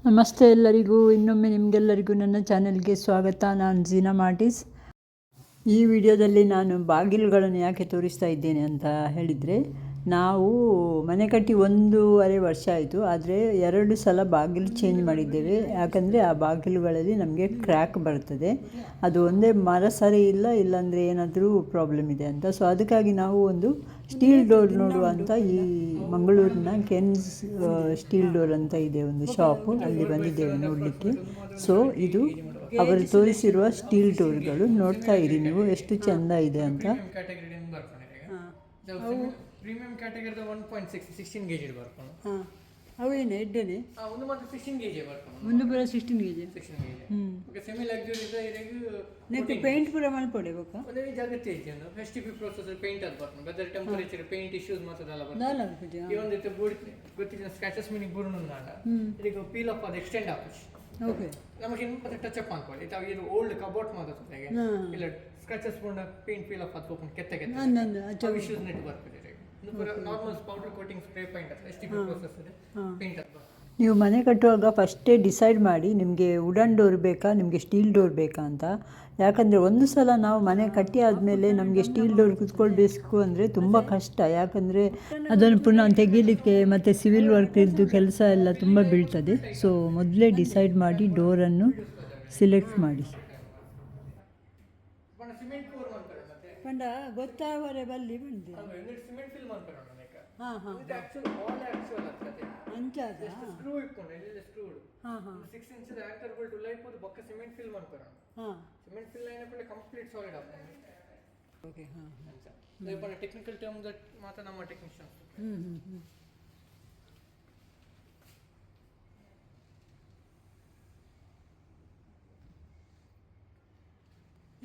ನಮಸ್ತೆ ಎಲ್ಲರಿಗೂ, ಇನ್ನೊಮ್ಮೆ ನಿಮಗೆಲ್ಲರಿಗೂ ನನ್ನ ಚಾನೆಲ್ಗೆ ಸ್ವಾಗತ. ನಾನು ಝೀನಾ ಮಾರ್ಟಿಸ್. ಈ ವಿಡಿಯೋದಲ್ಲಿ ನಾನು ಬಾಗಿಲುಗಳನ್ನು ಯಾಕೆ ತೋರಿಸ್ತಾ ಇದ್ದೇನೆ ಅಂತ ಹೇಳಿದರೆ, ನಾವು ಮನೆ ಕಟ್ಟಿ 1.5 ವರ್ಷ ಆಯಿತು. ಆದರೆ 2 ಸಲ ಬಾಗಿಲು ಚೇಂಜ್ ಮಾಡಿದ್ದೇವೆ. ಯಾಕಂದರೆ ಆ ಬಾಗಿಲುಗಳಲ್ಲಿ ನಮಗೆ ಕ್ರ್ಯಾಕ್ ಬರ್ತದೆ. ಅದು ಒಂದೇ ಮರ ಸರಿ ಇಲ್ಲ, ಇಲ್ಲಾಂದರೆ ಏನಾದರೂ ಪ್ರಾಬ್ಲಮ್ ಇದೆ ಅಂತ. ಸೊ ಅದಕ್ಕಾಗಿ ನಾವು ಒಂದು ಸ್ಟೀಲ್ ಡೋರ್ ನೋಡುವಂಥ ಈ ಮಂಗಳೂರಿನ ಕೆನ್ಸ್ ಸ್ಟೀಲ್ ಡೋರ್ ಅಂತ ಇದೆ ಒಂದು ಶಾಪು, ಅಲ್ಲಿ ಬಂದಿದ್ದೇವೆ ನೋಡಲಿಕ್ಕೆ. ಸೊ ಇದು ಅವರು ತೋರಿಸಿರುವ ಸ್ಟೀಲ್ ಡೋರ್ಗಳು ನೋಡ್ತಾ ಇರಿ ನೀವು, ಎಷ್ಟು ಚೆಂದ ಇದೆ ಅಂತ. ಪ್ರೀಮಿಯಂ ಕ್ಯಾಟಗರಿದ 1.6 16 ಗೇಜ್ ಬರ್ಕೊಂಡು ಅವೇನು ಎಡ್ಡನೆ ಒಂದು ಮಾತ್ರ 16 ಗೇಜ್ ಬರ್ಕೊಂಡು ಒಂದು ಪೂರ 16 gauge okay semi luxury next paint ಪೂರ ಮಲ್ಪಡೆ ಬೇಕಾ ಅದೇ ಜಾಗೃತಿ ಐತಿ ಅಂದ್ರೆ ಫೆಸ್ಟಿವ್ ಪ್ರೊಸೆಸರ್ ಪೇಂಟ್ ಅದು ಬರ್ಕೊಂಡು ವೆದರ್ ಟೆಂಪರೇಚರ್ ಪೇಂಟ್ ಇಶ್ಯೂಸ್ ಮಾತ್ರದಲ್ಲ ಬರ್ಕೊಂಡು ಈ ಒಂದು ಗೊತ್ತಿನ ಸ್ಕ್ರಾಚಸ್ ಮೀನಿಂಗ್ ಬೂರ್ನು ನಾಡ ಇದಕ್ಕೆ ಪೀಲ್ ಅಪ್ ಅದು ಎಕ್ಸ್ಟೆಂಡ್ ಆಗುತ್ತೆ. ಓಕೆ ನಮಗೆ ಮತ್ತೆ ಟಚ್ ಅಪ್ ಅನ್ಕೊಳ್ಳಿ ಇದು ಓಲ್ಡ್ ಕಬೋರ್ಡ್ ಮಾತಾಡ್ತಾರೆ ಇಲ್ಲ ಸ್ಕ್ರಾಚಸ್ ಬಂದ ಪೇಂಟ್ ಪೀಲ್ ಅಪ್ ಅದು ಹೋಗ್ಕೊಂಡು ಕೆತ್ತ ಕೆತ್ತ ಇಶ್ಯೂಸ್ ನೆಟ್ ಬರ್ತದೆ. Normal powder coating spray paint ಅದು ಎಸ್ಟಿಪಿ ಪ್ರೊಸೆಸ್ ಇದೆ ಪೇಂಟ್ ಅದು. ನೀವು ಮನೆ ಕಟ್ಟುವಾಗ ಫಸ್ಟೇ ಡಿಸೈಡ್ ಮಾಡಿ ನಿಮಗೆ ವುಡನ್ ಡೋರ್ ಬೇಕಾ ನಿಮಗೆ ಸ್ಟೀಲ್ ಡೋರ್ ಬೇಕಾ ಅಂತ. ಯಾಕಂದರೆ ಒಂದು ಸಲ ನಾವು ಮನೆ ಕಟ್ಟಿ ಆದಮೇಲೆ ನಮಗೆ ಸ್ಟೀಲ್ ಡೋರ್ ಕುತ್ಕೊಳ್ಬೇಕು ಅಂದರೆ ತುಂಬ ಕಷ್ಟ. ಯಾಕಂದರೆ ಅದನ್ನು ಪುನಃ ತೆಗೀಲಿಕ್ಕೆ ಮತ್ತು ಸಿವಿಲ್ ವರ್ಕ್ ಇದ್ದು ಕೆಲಸ ಎಲ್ಲ ತುಂಬ ಬೀಳ್ತದೆ. ಸೊ ಮೊದಲೇ ಡಿಸೈಡ್ ಮಾಡಿ ಡೋರನ್ನು ಸಿಲೆಕ್ಟ್ ಮಾಡಿ. ಪಂಡ ಗೊತ್ತಾವರೆ ಬಲ್ಲಿ ಬಂದೆ ಸಿಮೆಂಟ್ ಫಿಲ್ ಮಾಡ್ತಾರೆ ಹಾಂ ಹಾಂ ಇದು ಆಕ್ಚುಲಿ ಆಲ್ ಆಕ್ಚುಲ್ ಆಗ್ತದೆ ಅಂಚಾದ ಸ್ಕ್ರೂ ಇಟ್ಕೊಂಡು ಇಲ್ಲಿ ಸ್ಕ್ರೂ ಹಾಂ ಹಾಂ 6 ಇಂಚ್ ಆಂಕರ್ ಬೋಲ್ಟ್ ಲೈಟ್ ಪೋದು ಬಕ್ಕ ಸಿಮೆಂಟ್ ಫಿಲ್ ಮಾಡ್ತಾರೆ. ಹಾಂ ಸಿಮೆಂಟ್ ಫಿಲ್ ಏನಪ್ಪ ಕಂಪ್ಲೀಟ್ ಸಾಲಿಡ್ ಆಗ್ತದೆ. ಓಕೆ ಹಾಂ ಹಾಂ ಟೆಕ್ನಿಕಲ್ ಟರ್ಮ್ ದಟ್ ಮಾತ್ರ ನಮ್ಮ ಟೆಕ್ನಿಷಿಯನ್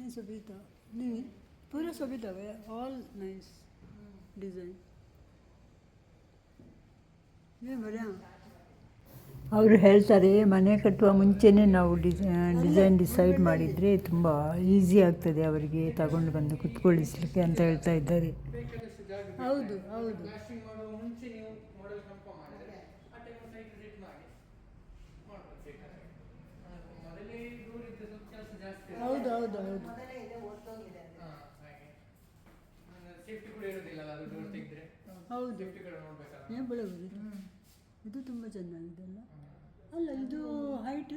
ಏನು ಸೊಬಿತಾ ನೀವು ಪೂರ ಸೊಬಿತಾವೆ ಆಲ್ ನೈಸ್ ಡಿಸೈನ್ ಅವರು ಹೇಳ್ತಾರೆ ಮನೆ ಕಟ್ಟುವ ಮುಂಚೆನೇ ನಾವು ಡಿಸೈನ್ ಡಿಸೈಡ್ ಮಾಡಿದರೆ ತುಂಬ ಈಸಿ ಆಗ್ತದೆ ಅವರಿಗೆ ತಗೊಂಡು ಬಂದು ಕುತ್ಕೊಳ್ಳಿಸಲಿಕ್ಕೆ ಅಂತ ಹೇಳ್ತಾ ಇದ್ದಾರೆ. ಹೌದು ಹೌದು ಹೌದು ಹೌದು ಹೌದು ಹೌದು ಏನು ಬೆಳಗುದು ಇದು ತುಂಬ ಚೆನ್ನಾಗಿದೆಲ್ಲ ಅಲ್ಲ. ಇದು ಹೈಟ್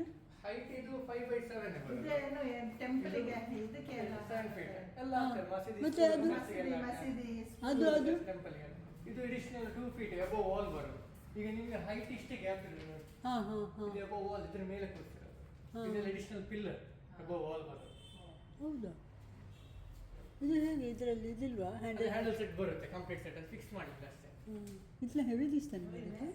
ಇದು 5/7 ಮತ್ತೆ ಅದು ಅದು ಅದು ಇದು ಅಡಿಷನಲ್ 2 ಫೀಟ್ ಅಬವ್ ವಾಲ್ ಬರೋದು. ಈಗ ನಿಮಗೆ ಹೈಟ್ ಇಷ್ಟೇ ಗ್ಯಾಪ್ ಇದೆ. ಹಾಂ ಹಾಂ ಹಾಂ ಇದು ಅಬವ್ ವಾಲ್ ಇದ್ರ ಮೇಲೆ ಕೂರ್ತಿರೋದು. ಇದೆಲ್ಲ ಅಡಿಷನಲ್ ಪಿಲ್ಲರ್ ಅಬವ್ ವಾಲ್ ಬರೋದು. ಹೌದಾ? ಇದು ಹೇಗೆ ಇದರಲ್ಲಿ ಇದಿಲ್ವಾ ಹ್ಯಾಂಡಲ್ ಸೆಟ್ ಬರುತ್ತೆ, ಕಂಪ್ಲೀಟ್ ಸೆಟ್ ಅದು ಫಿಕ್ಸ್ ಮಾಡಿದ್ರೆ ಅಷ್ಟೇ. ಇಟ್ಲ ಹೆವಿ ದಿಸ್ತಾನೆ ಬರುತ್ತೆ.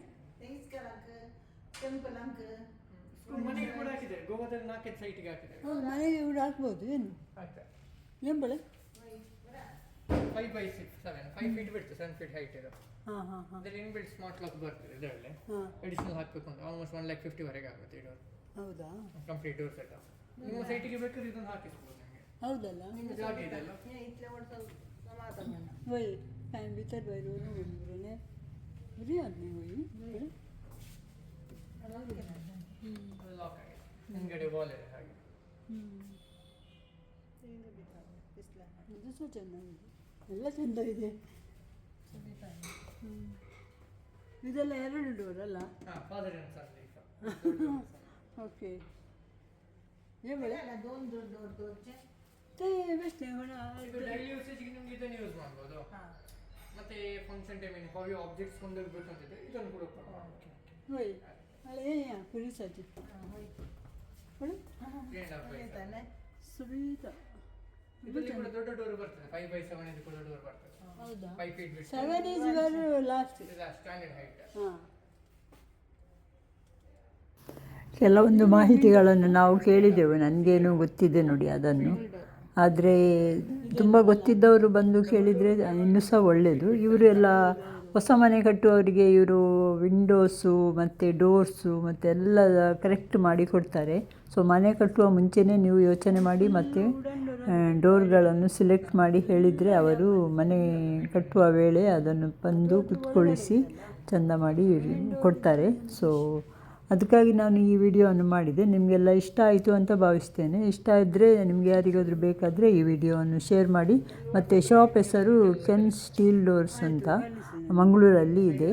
ಮನೆಗೆ ಕೂಡ ಹಾಕಿದ್ದಾರೆ, ಗೋವಾದಲ್ಲಿ 4 ಸೈಟ್ಗೆ ಹಾಕಿದ್ದಾರೆ. ಹೌದು, ಮನೆಗೆ ಕೂಡ ಹಾಕ್ಬೋದು. ಏನು ಎಂಬಳೆ 5/6 7 5 ಫೀಟ್ ಬಿಡ್ತು, 7 ಫೀಟ್ ಹೈಟ್ ಇದೆ. ಹಾಂ ಹಾಂ ಹಾಂ ಅದರಲ್ಲಿ ಇನ್ಬಿಲ್ಟ್ ಸ್ಮಾರ್ಟ್ ಲಾಕ್ ಬರ್ತದೆ. ಇದರಲ್ಲಿ ಹಾಂ ಅಡಿಷನಲ್ ಹಾಕಬೇಕು ಅಂತ ಆಲ್ಮೋಸ್ಟ್ 1,50,000 ವರೆಗೆ ಆಗುತ್ತೆ ಈ ಡೋರ್. ಹೌದಾ? ಕಂಪ್ಲೀಟ್ ಡೋರ್ ಸೆಟ್ ನಿಮ್ಮ ಸೈಟಿಗೆ ಬೇಕಾದ್ರೆ ಇದನ್ನು ಹಾಕಿಸ್ಬೋದು ನಿಮಗೆ. ಹೌದಲ್ಲ? ನಿಮ್ಮ ಜಾಗ ಇದೆಲ್ಲ वही फैन भीतर वही रोने बोलने बुरी आदमी हुई ಲಾಕ್ ಆಗಿದೆ. ಹಿಂಗಡೆ ವಾಲ್ ಇದೆ ಹಾಗೆ. ಇದು ಸಹ ಚೆನ್ನಾಗಿದೆ, ಎಲ್ಲ ಚೆಂದಾಗಿದೆ. ಇದೆಲ್ಲ 2 ಡೋರ್ ಅಲ್ಲ? ಹಾಂ, ಫಾದರ್ ಅಂಡ್ ಸನ್. ಓಕೆ. ये बड़े ಡೈಲಿ ಯೂಸೇಜ್ಗೆ ನಿಮ್ಗೆ ಇದನ್ನು ಯೂಸ್ ಮಾಡ್ಬೋದು. ಮತ್ತೆ ಫಂಕ್ಷನ್ ಟೈಮಿಗೆ ಹಾವಿ ಆಬ್ಜೆಕ್ಟ್ಸ್ ಕೊಂಡೋಗ್ಬೇಕಂತಿದ್ರೆ ಇದನ್ನು ಕೂಡ वही अरे यहाँ पूरी सजी बड़े सुविधा. ಇದರಲ್ಲಿ ಕೂಡ ದೊಡ್ಡ ಡೋರ್ ಬರ್ತದೆ, 5/7 ಇದು ಕೂಡ ಡೋರ್ ಬರ್ತದೆ. ಹೌದಾ? 5 ಫೀಟ್ ಬಿಟ್ಟು 7 is very last. ಇದು ಸ್ಟ್ಯಾಂಡರ್ಡ್ ಹೈಟ್. ಹಾಂ, ಕೆಲವೊಂದು ಮಾಹಿತಿಗಳನ್ನು ನಾವು ಕೇಳಿದೆವು, ನನಗೇನು ಗೊತ್ತಿದೆ ನೋಡಿ ಅದನ್ನು. ಆದರೆ ತುಂಬ ಗೊತ್ತಿದ್ದವರು ಬಂದು ಕೇಳಿದರೆ ಇನ್ನೂ ಸಹ ಒಳ್ಳೆಯದು. ಇವರು ಎಲ್ಲ ಹೊಸ ಮನೆ ಕಟ್ಟುವವರಿಗೆ ಇವರು ವಿಂಡೋಸು ಮತ್ತು ಡೋರ್ಸು ಮತ್ತು ಎಲ್ಲ ಕರೆಕ್ಟ್ ಮಾಡಿ ಕೊಡ್ತಾರೆ. ಸೊ ಮನೆ ಕಟ್ಟುವ ಮುಂಚೆನೇ ನೀವು ಯೋಚನೆ ಮಾಡಿ ಮತ್ತು ಡೋರ್ಗಳನ್ನು ಸಿಲೆಕ್ಟ್ ಮಾಡಿ ಹೇಳಿದರೆ ಅವರು ಮನೆ ಕಟ್ಟುವ ವೇಳೆ ಅದನ್ನು ಬಂದು ಕುತ್ಕೊಳಿಸಿ ಚೆಂದ ಮಾಡಿ ಕೊಡ್ತಾರೆ. ಸೊ ಅದಕ್ಕಾಗಿ ನಾನು ಈ ವಿಡಿಯೋವನ್ನು ಮಾಡಿದೆ. ನಿಮಗೆಲ್ಲ ಇಷ್ಟ ಆಯಿತು ಅಂತ ಭಾವಿಸ್ತೇನೆ. ಇಷ್ಟ ಇದ್ದರೆ ನಿಮಗೆ ಯಾರಿಗಾದರೂ ಬೇಕಾದರೆ ಈ ವಿಡಿಯೋವನ್ನು ಶೇರ್ ಮಾಡಿ. ಮತ್ತು ಶಾಪ್ ಹೆಸರು ಕೆನ್ ಸ್ಟೀಲ್ ಡೋರ್ಸ್ ಅಂತ ಮಂಗಳೂರಲ್ಲಿ ಇದೆ.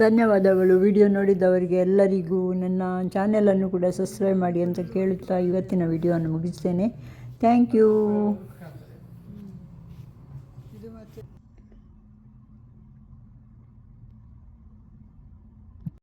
ಧನ್ಯವಾದಗಳು. ವಿಡಿಯೋ ನೋಡಿದವರಿಗೆ ಎಲ್ಲರಿಗೂ ನನ್ನ ಚಾನೆಲನ್ನು ಕೂಡ ಸಬ್ಸ್ಕ್ರೈಬ್ ಮಾಡಿ ಅಂತ ಕೇಳುತ್ತಾ ಇವತ್ತಿನ ವಿಡಿಯೋವನ್ನು ಮುಗಿಸ್ತೇನೆ. Thank you.